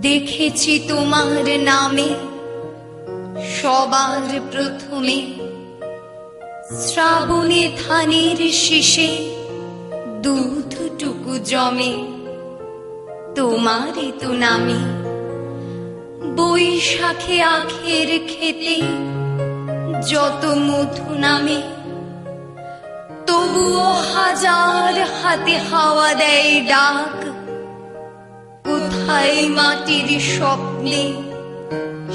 দেখেছি তোমার নামে সবার প্রথমে শ্রাবণে ধানের শীষে দুধটুকু জমে তোমারই তো নামে। বৈশাখে আখের খেতে যত মধু নামে, তবুও হাজার হাতে হাওয়া দেয় ডাক। কোথায় মাটির স্বপ্নে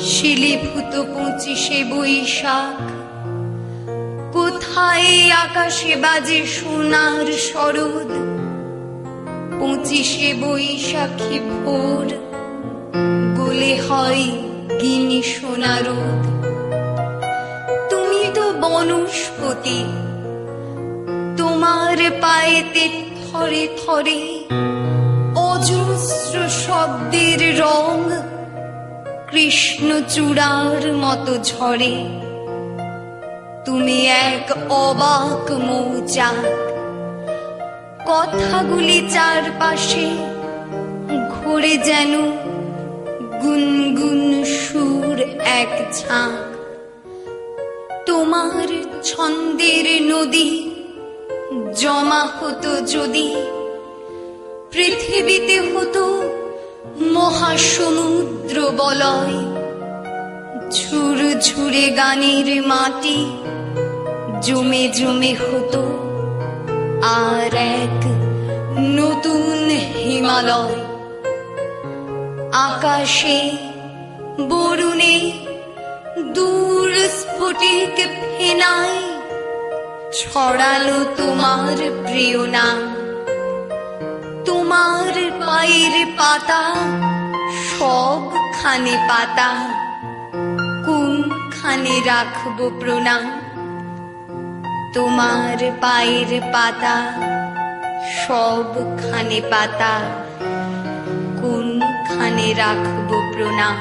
শিলীভূত 25শে বৈশাখ, কোথায় আকাশে বাজে সোনার শরৎ 25শে বৈশাখী ভোর গোলে হয় গিনি সোনা রোদ। তুমি তো বনস্পতি, তোমার পায়েতে থরে থরে অজস্র শব্দের রং কৃষ্ণচূড়ার মতো ঝরে। তুমি এক অবাক মৌচাক, কথাগুলি চারপাশে ঘোরে যেন গুনগুন সুর এক ঝাঁক। তোমার ছন্দের নদী জমা হতো যদি, পৃথিবীতে হতো মহাসমুদ্র বলয়। ঝুরঝুরে গানের মাটি জমে জমে হতো আর এক নতুন হিমালয়। আকাশে বরুণে দূর স্ফটিক ফেনায় ছড়ালো তোমার প্রিয় নাম। তোমার পায়ের পাতা সবখানে পাতা, কোনখানে রাখবো প্রণাম? তোমার পায়ের পাতা সবখানে পাতা, কোনখানে রাখবো প্রণাম?